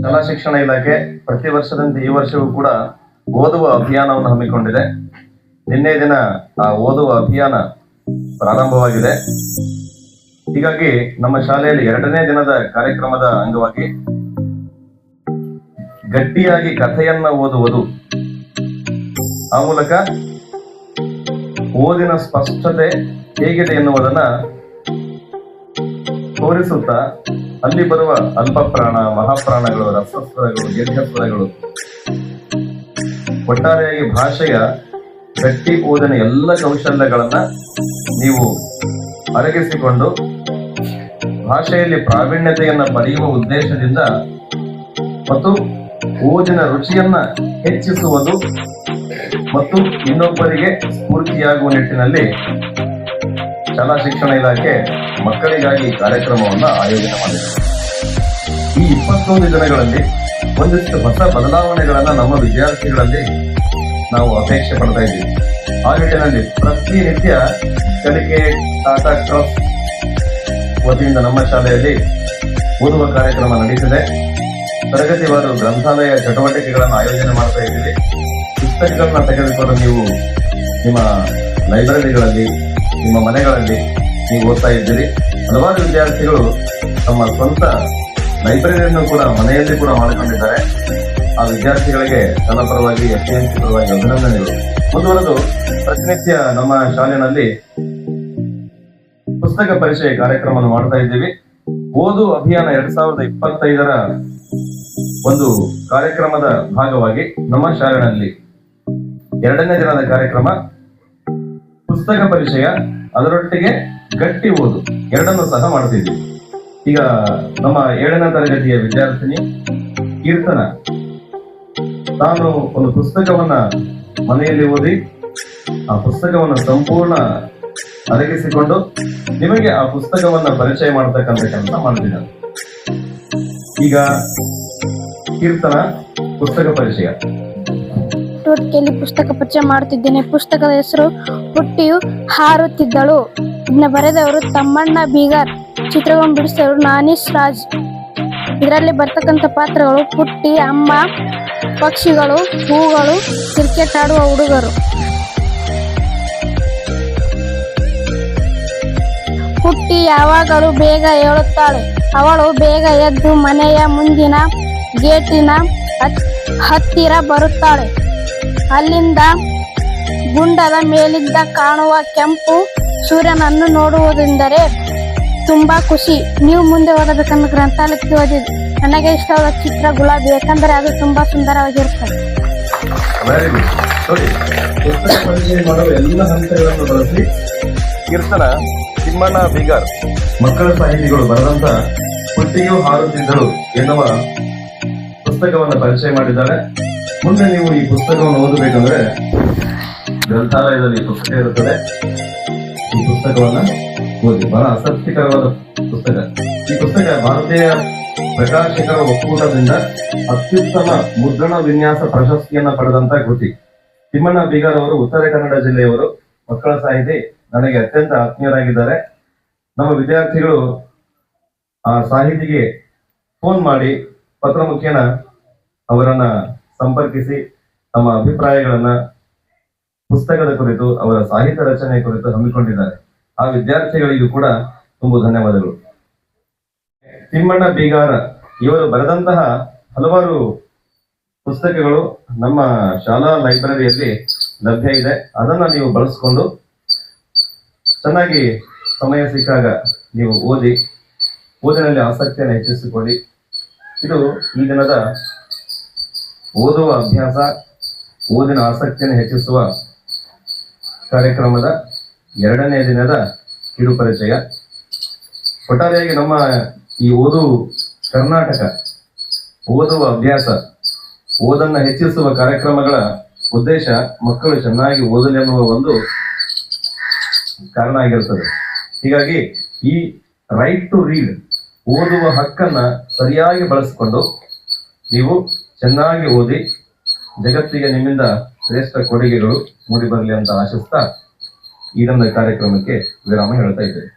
ಶಾಲಾ ಶಿಕ್ಷಣ ಇಲಾಖೆ ಪ್ರತಿ ವರ್ಷದಂತೆ ಈ ವರ್ಷವೂ ಕೂಡ ಓದುವ ಅಭಿಯಾನವನ್ನು ಹಮ್ಮಿಕೊಂಡಿದೆ. ನಿನ್ನೆ ದಿನ ಆ ಓದುವ ಅಭಿಯಾನ ಪ್ರಾರಂಭವಾಗಿದೆ. ಹೀಗಾಗಿ ನಮ್ಮ ಶಾಲೆಯಲ್ಲಿ 2ನೇ ದಿನದ ಕಾರ್ಯಕ್ರಮದ ಅಂಗವಾಗಿ ಗಟ್ಟಿಯಾಗಿ ಕಥೆಯನ್ನ ಓದುವುದು, ಆ ಮೂಲಕ ಓದಿನ ಸ್ಪಷ್ಟತೆ ಹೇಗಿದೆ ಎನ್ನುವುದನ್ನ ತೋರಿಸುತ್ತಾ ಅಲ್ಲಿ ಬರುವ ಅಲ್ಪಪ್ರಾಣ, ಮಹಾಪ್ರಾಣಗಳು, ರಸಸ್ವರಗಳು, ದೀರ್ಘಸ್ವರಗಳು, ಒಟ್ಟಾರೆಯಾಗಿ ಭಾಷೆಯ ಗಟ್ಟಿ ಓದಿನ ಎಲ್ಲ ಕೌಶಲ್ಯಗಳನ್ನ ನೀವು ಅರಗಿಸಿಕೊಂಡು ಭಾಷೆಯಲ್ಲಿ ಪ್ರಾವೀಣ್ಯತೆಯನ್ನ ಪಡೆಯುವ ಉದ್ದೇಶದಿಂದ ಮತ್ತು ಓದಿನ ರುಚಿಯನ್ನ ಹೆಚ್ಚಿಸುವುದು ಮತ್ತು ಇನ್ನೊಬ್ಬರಿಗೆ ಸ್ಫೂರ್ತಿಯಾಗುವ ನಿಟ್ಟಿನಲ್ಲಿ ಶಾಲಾ ಶಿಕ್ಷಣ ಇಲಾಖೆ ಮಕ್ಕಳಿಗಾಗಿ ಕಾರ್ಯಕ್ರಮವನ್ನ ಆಯೋಜನೆ ಮಾಡಿದೆ. ಈ 21 ದಿನಗಳಲ್ಲಿ ಒಂದಿಷ್ಟು ಹೊಸ ಬದಲಾವಣೆಗಳನ್ನ ನಮ್ಮ ವಿದ್ಯಾರ್ಥಿಗಳಲ್ಲಿ ನಾವು ಅಪೇಕ್ಷೆ ಪಡ್ತಾ ಇದ್ದೀವಿ. ಆ ನಿಟ್ಟಿನಲ್ಲಿ ಪ್ರತಿನಿತ್ಯ ಕಲಿಕೆ ಟಾಟಾ ಟ್ರಸ್ಟ್ ವತಿಯಿಂದ ನಮ್ಮ ಶಾಲೆಯಲ್ಲಿ ಓದುವ ಕಾರ್ಯಕ್ರಮ ನಡೆಸಿದೆ. ತರಗತಿವಾರು ಗ್ರಂಥಾಲಯ ಚಟುವಟಿಕೆಗಳನ್ನು ಆಯೋಜನೆ ಮಾಡ್ತಾ ಇದ್ದೀವಿ. ಪುಸ್ತಕಗಳನ್ನ ತೆಗೆದುಕೊಂಡು ನೀವು ನಿಮ್ಮ ಲೈಬ್ರರಿಗಳಲ್ಲಿ, ನಿಮ್ಮ ಮನೆಗಳಲ್ಲಿ ನೀವು ಓದ್ತಾ ಇದ್ದೀರಿ. ಹಲವಾರು ವಿದ್ಯಾರ್ಥಿಗಳು ತಮ್ಮ ಸ್ವಂತ ಲೈಬ್ರರಿಯನ್ನು ಕೂಡ ಮನೆಯಲ್ಲಿ ಕೂಡ ಮಾಡಿಕೊಂಡಿದ್ದಾರೆ. ಆ ವಿದ್ಯಾರ್ಥಿಗಳಿಗೆ ನನ್ನ ಪರವಾಗಿ, FPMC ಪರವಾಗಿ ಅಭಿನಂದನೆಗಳು. ಮುಂದುವರೆದು ಪ್ರತಿನಿತ್ಯ ನಮ್ಮ ಶಾಲೆಯಲ್ಲಿ ಪುಸ್ತಕ ಪರಿಚಯ ಕಾರ್ಯಕ್ರಮವನ್ನು ಮಾಡ್ತಾ ಇದ್ದೀವಿ. ಓದು ಅಭಿಯಾನ 2025ರ ಒಂದು ಕಾರ್ಯಕ್ರಮದ ಭಾಗವಾಗಿ ನಮ್ಮ ಶಾಲೆಯಲ್ಲಿ 2ನೇ ದಿನದ ಕಾರ್ಯಕ್ರಮ ಪುಸ್ತಕ ಪರಿಚಯ, ಅದರೊಟ್ಟಿಗೆ ಗಟ್ಟಿ ಓದು ಎರಡನ್ನೂ ಸಹ ಮಾಡ್ತಿದ್ವಿ. ಈಗ ನಮ್ಮ 7ನೇ ತರಗತಿಯ ವಿದ್ಯಾರ್ಥಿನಿ ಕೀರ್ತನ ತಾನು ಒಂದು ಪುಸ್ತಕವನ್ನ ಮನೆಯಲ್ಲಿ ಓದಿ ಆ ಪುಸ್ತಕವನ್ನು ಸಂಪೂರ್ಣ ಅರಗಿಸಿಕೊಂಡು ನಿಮಗೆ ಆ ಪುಸ್ತಕವನ್ನ ಪರಿಚಯ ಮಾಡತಕ್ಕಂಥ ಕೆಲಸ ಮಾಡ್ತಿದ್ದಾರೆ. ಈಗ ಕೀರ್ತನ ಪುಸ್ತಕ ಪರಿಚಯ. ಚಟುವಟಿಕೆಯಲ್ಲಿ ಪುಸ್ತಕ ಪರಿಚಯ ಮಾಡುತ್ತಿದ್ದೇನೆ. ಪುಸ್ತಕದ ಹೆಸರು ಪುಟ್ಟಿಯು ಹಾರುತ್ತಿದ್ದಳು. ಇದನ್ನ ಬರೆದವರು ತಮ್ಮಣ್ಣ ಬೀಗಾರ್, ಚಿತ್ರವನ್ನು ಬಿಡಿಸಿದವರು ನಾನೀಸ್ ರಾಜ್. ಇದರಲ್ಲಿ ಬರ್ತಕ್ಕಂಥ ಪಾತ್ರಗಳು ಪುಟ್ಟಿ, ಅಮ್ಮ, ಪಕ್ಷಿಗಳು, ಹೂಗಳು, ಕ್ರಿಕೆಟ್ ಆಡುವ ಹುಡುಗರು. ಪುಟ್ಟಿ ಯಾವಾಗಲೂ ಬೇಗ ಏಳುತ್ತಾಳೆ. ಅವಳು ಬೇಗ ಎದ್ದು ಮನೆಯ ಮುಂದಿನ ಗೇಟಿನ ಹತ್ತಿರ ಬರುತ್ತಾಳೆ. ಅಲ್ಲಿಂದ ಗುಂಡದ ಮೇಲಿದ್ದ ಕಾಣುವ ಕೆಂಪು ಸೂರ್ಯನನ್ನು ನೋಡುವುದೆಂದರೆ ತುಂಬಾ ಖುಷಿ. ನೀವು ಮುಂದೆ ಓದಬೇಕನ್ನು ಗ್ರಂಥಾಲಯಕ್ಕೆ ಓದಿದ್ದು. ನನಗೆ ಇಷ್ಟವಾದ ಚಿತ್ರ ಗುಲಾಬಿ, ಯಾಕಂದರೆ ಅದು ತುಂಬಾ ಸುಂದರವಾಗಿರುತ್ತದೆ. ಪುಸ್ತಕ ಪರಿಚಯ ಮಾಡುವ ಎಲ್ಲ ಹಂತಗಳನ್ನು ಬಳಸಿ ಕೀರ್ತನ ತಿಮ್ಮಣ್ಣ ಬೀಗಾರ್ ಮಕ್ಕಳ ಸಾಹಿತಿಗಳು ಬರೆದಂತ ಪುಟ್ಟಿಯು ಹಾರುತ್ತಿದ್ದಳು ಎನ್ನುವ ಪುಸ್ತಕವನ್ನು ಪರಿಚಯ ಮಾಡಿದ್ದಾರೆ. ಮುಂದೆ ನೀವು ಈ ಪುಸ್ತಕವನ್ನು ಓದಬೇಕಂದ್ರೆ ಗ್ರಂಥಾಲಯದಲ್ಲಿ ಪುಸ್ತಕ ಇರುತ್ತದೆ. ಈ ಪುಸ್ತಕವನ್ನ ಓದಿ. ಬಹಳ ಆಸಕ್ತಿಕರವಾದ ಪುಸ್ತಕ. ಈ ಪುಸ್ತಕ ಭಾರತೀಯ ಪ್ರಕಾಶಕರ ಒಕ್ಕೂಟದಿಂದ ಅತ್ಯುತ್ತಮ ಮುದ್ರಣ ವಿನ್ಯಾಸ ಪ್ರಶಸ್ತಿಯನ್ನ ಪಡೆದಂತ ಕೃತಿ. ತಿಮ್ಮಣ್ಣ ಬೀಗಾರ್ ಅವರು ಉತ್ತರ ಕನ್ನಡ ಜಿಲ್ಲೆಯವರು, ಮಕ್ಕಳ ಸಾಹಿತಿ, ನನಗೆ ಅತ್ಯಂತ ಆತ್ಮೀಯರಾಗಿದ್ದಾರೆ. ನಮ್ಮ ವಿದ್ಯಾರ್ಥಿಗಳು ಆ ಸಾಹಿತಿಗೆ ಫೋನ್ ಮಾಡಿ ಪತ್ರ ಮುಖೇನ ಅವರನ್ನ ಸಂಪರ್ಕಿಸಿ ತಮ್ಮ ಅಭಿಪ್ರಾಯಗಳನ್ನ ಪುಸ್ತಕದ ಕುರಿತು, ಅವರ ಸಾಹಿತ್ಯ ರಚನೆ ಕುರಿತು ಹಮ್ಮಿಕೊಂಡಿದ್ದಾರೆ. ಆ ವಿದ್ಯಾರ್ಥಿಗಳಿಗೂ ಕೂಡ ತುಂಬಾ ಧನ್ಯವಾದಗಳು. ತಿಮ್ಮಣ್ಣ ಬೀಗಾರ ಇವರು ಬರೆದಂತಹ ಹಲವಾರು ಪುಸ್ತಕಗಳು ನಮ್ಮ ಶಾಲಾ ಲೈಬ್ರರಿಯಲ್ಲಿ ಲಭ್ಯ ಇದೆ. ಅದನ್ನ ನೀವು ಬಳಸ್ಕೊಂಡು ಚೆನ್ನಾಗಿ ಸಮಯ ಸಿಕ್ಕಾಗ ನೀವು ಓದಿ, ಓದಿನಲ್ಲಿ ಆಸಕ್ತಿಯನ್ನು ಹೆಚ್ಚಿಸಿಕೊಳ್ಳಿ. ಇದು ಈ ದಿನದ ಓದುವ ಅಭ್ಯಾಸ, ಓದಿನ ಆಸಕ್ತಿಯನ್ನು ಹೆಚ್ಚಿಸುವ ಕಾರ್ಯಕ್ರಮದ 2ನೇ ದಿನದ ಕಿರು ಪರಿಚಯ. ಒಟ್ಟಾರೆಯಾಗಿ ನಮ್ಮ ಈ ಓದು ಕರ್ನಾಟಕ ಓದುವ ಅಭ್ಯಾಸ, ಓದನ್ನ ಹೆಚ್ಚಿಸುವ ಕಾರ್ಯಕ್ರಮಗಳ ಉದ್ದೇಶ ಮಕ್ಕಳು ಚೆನ್ನಾಗಿ ಓದಲಿ ಎನ್ನುವ ಒಂದು ಕಾರಣ ಆಗಿರುತ್ತದೆ. ಹೀಗಾಗಿ ಈ ರೈಟ್ ಟು ರೀಡ್, ಓದುವ ಹಕ್ಕನ್ನ ಸರಿಯಾಗಿ ಬಳಸಿಕೊಂಡು ನೀವು ಚೆನ್ನಾಗಿ ಓದಿ ಜಗತ್ತಿಗೆ ನಿಮ್ಮಿಂದ ಶ್ರೇಷ್ಠ ಕೊಡುಗೆಗಳು ಮೂಡಿ ಬರಲಿ ಅಂತ ಆಶಿಸ್ತಾ ಈ ನನ್ನ ಕಾರ್ಯಕ್ರಮಕ್ಕೆ ವಿರಾಮ ಹೇಳ್ತಾ ಇದ್ದೇವೆ.